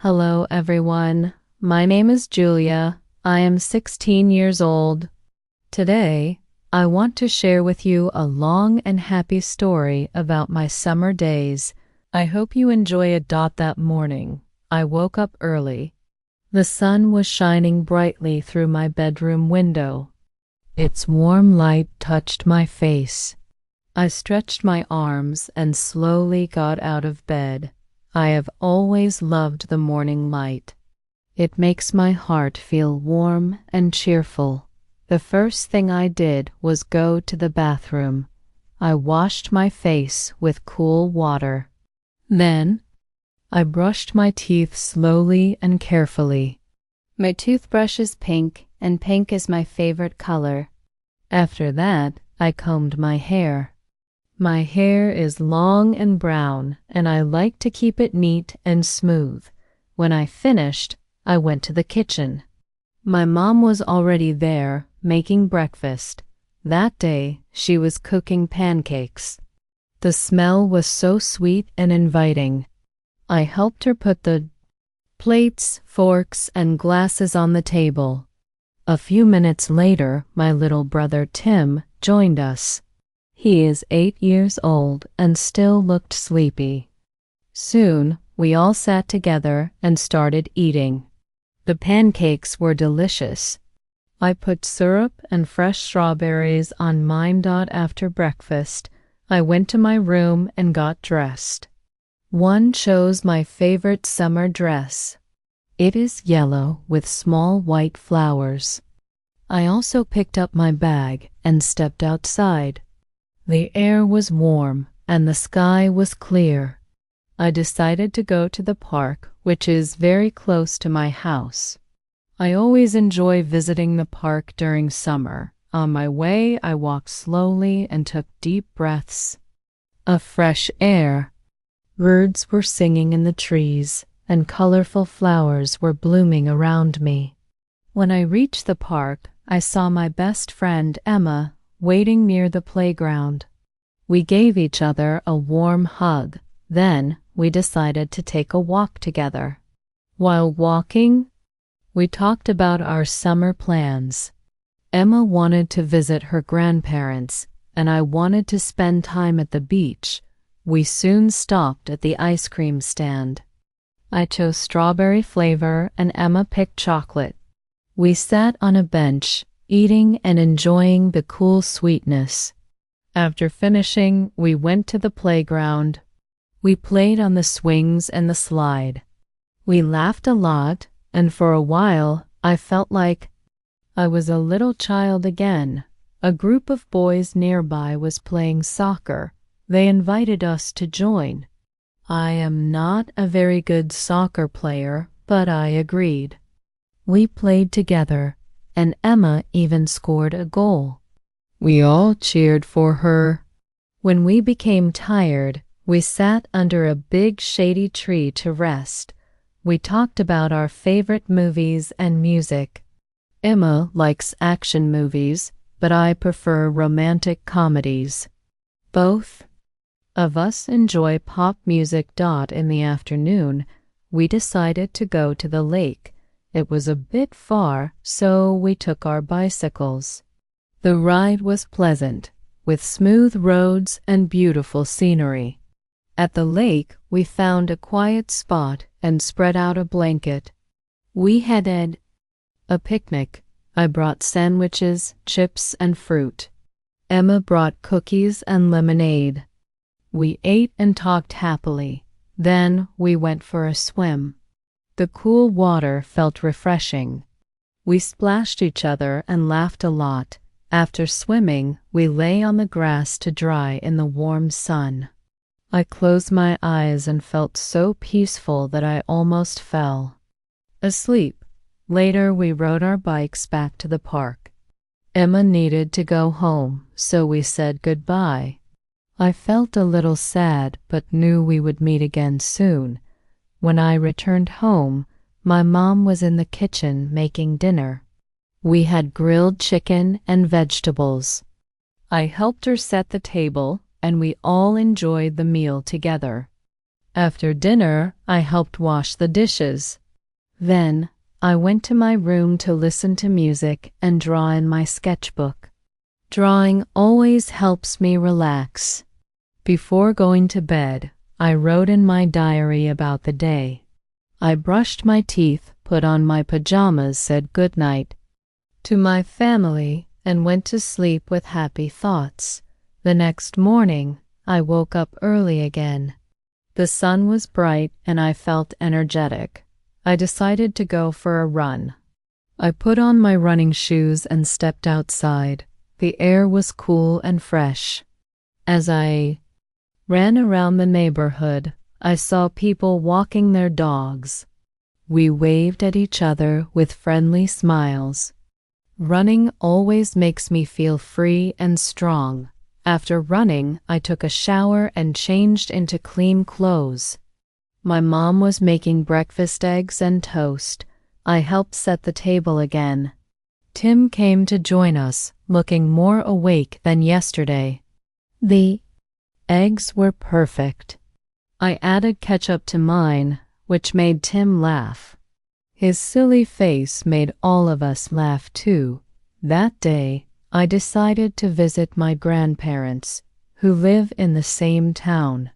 Hello everyone, my name is Julia. I am 16 years old. Today, I want to share with you a long and happy story about my summer days. I hope you enjoy it. That morning, I woke up early. The sun was shining brightly through my bedroom window. Its warm light touched my face. I stretched my arms and slowly got out of bed. I have always loved the morning light. It makes my heart feel warm and cheerful. The first thing I did was go to the bathroom. I washed my face with cool water. Then, I brushed my teeth slowly and carefully. My toothbrush is pink, and pink is my favorite color. After that, I combed my hair. My hair is long and brown, and I like to keep it neat and smooth. When I finished, I went to the kitchen. My mom was already there, making breakfast. That day, she was cooking pancakes. The smell was so sweet and inviting. I helped her put the plates, forks, and glasses on the table. A few minutes later, my little brother Tim joined us. He is 8 years old and still looked sleepy. Soon, we all sat together and started eating. The pancakes were delicious. I put syrup and fresh strawberries on mine. After breakfast, I went to my room and got dressed. One chose my favorite summer dress. It is yellow with small white flowers. I also picked up my bag and stepped outside. The air was warm and the sky was clear. I decided to go to the park, which is very close to my house. I always enjoy visiting the park during summer. On my way, I walked slowly and took deep breaths of fresh air. Birds were singing in the trees, and colorful flowers were blooming around me. When I reached the park, I saw my best friend Emma waiting near the playground. We gave each other a warm hug. Then we decided to take a walk together. While walking, we talked about our summer plans. Emma wanted to visit her grandparents, and I wanted to spend time at the beach. We soon stopped at the ice cream stand. I chose strawberry flavor and Emma picked chocolate. We sat on a bench, eating and enjoying the cool sweetness. After finishing, we went to the playground. We played on the swings and the slide. We laughed a lot, and for a while, I felt like I was a little child again. A group of boys nearby was playing soccer. They invited us to join. I am not a very good soccer player, but I agreed. We played together, and Emma even scored a goal. We all cheered for her. When we became tired, we sat under a big shady tree to rest. We talked about our favorite movies and music. Emma likes action movies, but I prefer romantic comedies. Both of us enjoy pop music. In the afternoon, we decided to go to the lake. It was a bit far, so we took our bicycles. The ride was pleasant, with smooth roads and beautiful scenery. At the lake, we found a quiet spot and spread out a blanket. We had a picnic. I brought sandwiches, chips, and fruit. Emma brought cookies and lemonade. We ate and talked happily. Then we went for a swim. The cool water felt refreshing. We splashed each other and laughed a lot. After swimming, we lay on the grass to dry in the warm sun. I closed my eyes and felt so peaceful that I almost fell asleep. Later, we rode our bikes back to the park. Emma needed to go home, so we said goodbye. I felt a little sad, but knew we would meet again soon. When I returned home, my mom was in the kitchen making dinner. We had grilled chicken and vegetables. I helped her set the table, and we all enjoyed the meal together. After dinner, I helped wash the dishes. Then, I went to my room to listen to music and draw in my sketchbook. Drawing always helps me relax. Before going to bed, I wrote in my diary about the day. I brushed my teeth, put on my pajamas, said goodnight to my family, and went to sleep with happy thoughts. The next morning, I woke up early again. The sun was bright and I felt energetic. I decided to go for a run. I put on my running shoes and stepped outside. The air was cool and fresh. As I ran around the neighborhood, I saw people walking their dogs. We waved at each other with friendly smiles. Running always makes me feel free and strong. After running, I took a shower and changed into clean clothes. My mom was making breakfast, eggs and toast. I helped set the table again. Tim came to join us, looking more awake than yesterday. The eggs were perfect. I added ketchup to mine, which made Tim laugh. His silly face made all of us laugh too. That day, I decided to visit my grandparents, who live in the same town.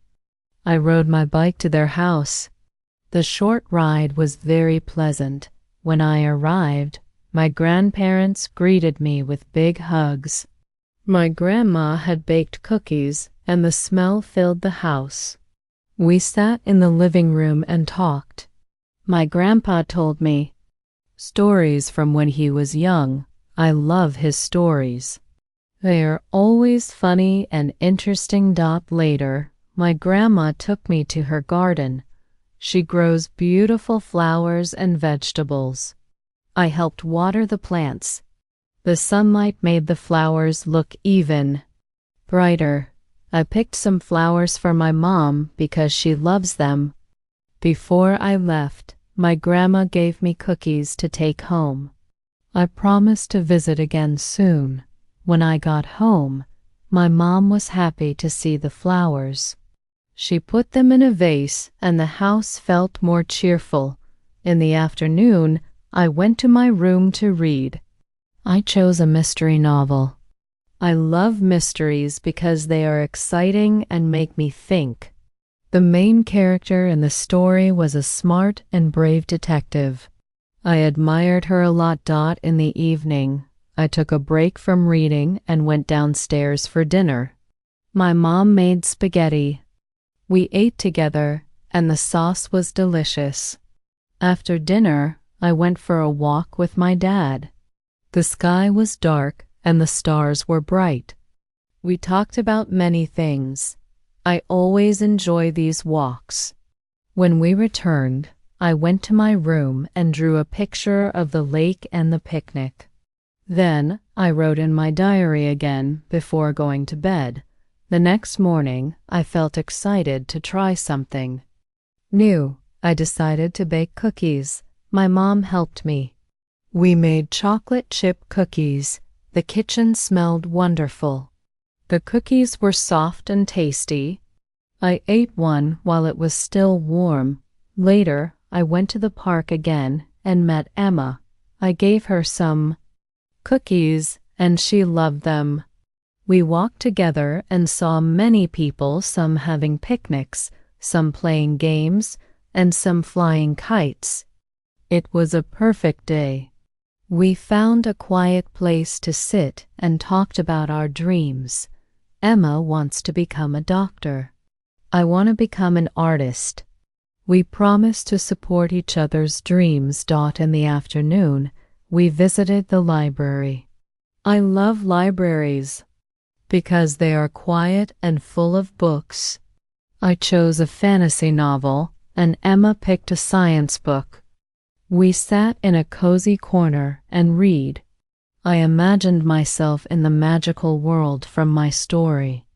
I rode my bike to their house. The short ride was very pleasant. When I arrived, my grandparents greeted me with big hugs. My grandma had baked cookies, and the smell filled the house. We sat in the living room and talked. My grandpa told me stories from when he was young. I love his stories. They are always funny and interesting. Later, my grandma took me to her garden. She grows beautiful flowers and vegetables. I helped water the plants. The sunlight made the flowers look even brighter. I picked some flowers for my mom because she loves them. Before I left, my grandma gave me cookies to take home. I promised to visit again soon. When I got home, my mom was happy to see the flowers. She put them in a vase and the house felt more cheerful. In the afternoon, I went to my room to read. I chose a mystery novel. I love mysteries because they are exciting and make me think. The main character in the story was a smart and brave detective. I admired her a lot. In the evening, I took a break from reading and went downstairs for dinner. My mom made spaghetti. We ate together, and the sauce was delicious. After dinner, I went for a walk with my dad. The sky was dark and the stars were bright. We talked about many things. I always enjoy these walks. When we returned, I went to my room and drew a picture of the lake and the picnic. Then I wrote in my diary again before going to bed. The next morning, I felt excited to try something new. I decided to bake cookies. My mom helped me. We made chocolate chip cookies. The kitchen smelled wonderful. The cookies were soft and tasty. I ate one while it was still warm. Later, I went to the park again and met Emma. I gave her some cookies and she loved them. We walked together and saw many people, some having picnics, some playing games, and some flying kites. It was a perfect day. We found a quiet place to sit and talked about our dreams. Emma wants to become a doctor. I want to become an artist. We promised to support each other's dreams. In the afternoon, we visited the library. I love libraries because they are quiet and full of books. I chose a fantasy novel, and Emma picked a science book. We sat in a cozy corner and read. I imagined myself in the magical world from my story.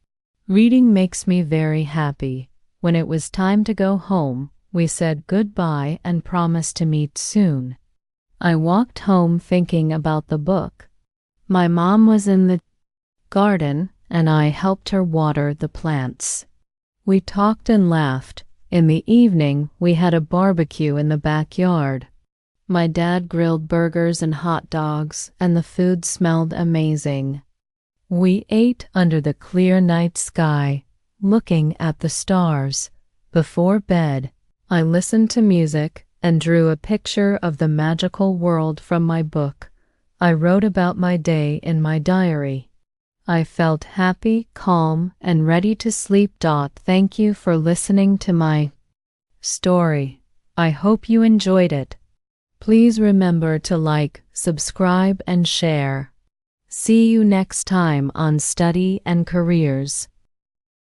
Reading makes me very happy. When it was time to go home, we said goodbye and promised to meet soon. I walked home thinking about the book. My mom was in the garden and I helped her water the plants. We talked and laughed. In the evening, we had a barbecue in the backyard. My dad grilled burgers and hot dogs, and the food smelled amazing. We ate under the clear night sky, looking at the stars. Before bed, I listened to music and drew a picture of the magical world from my book. I wrote about my day in my diary. I felt happy, calm, and ready to sleep. Thank you for listening to my story. I hope you enjoyed it. Please remember to like, subscribe, and share. See you next time on Study and Careers.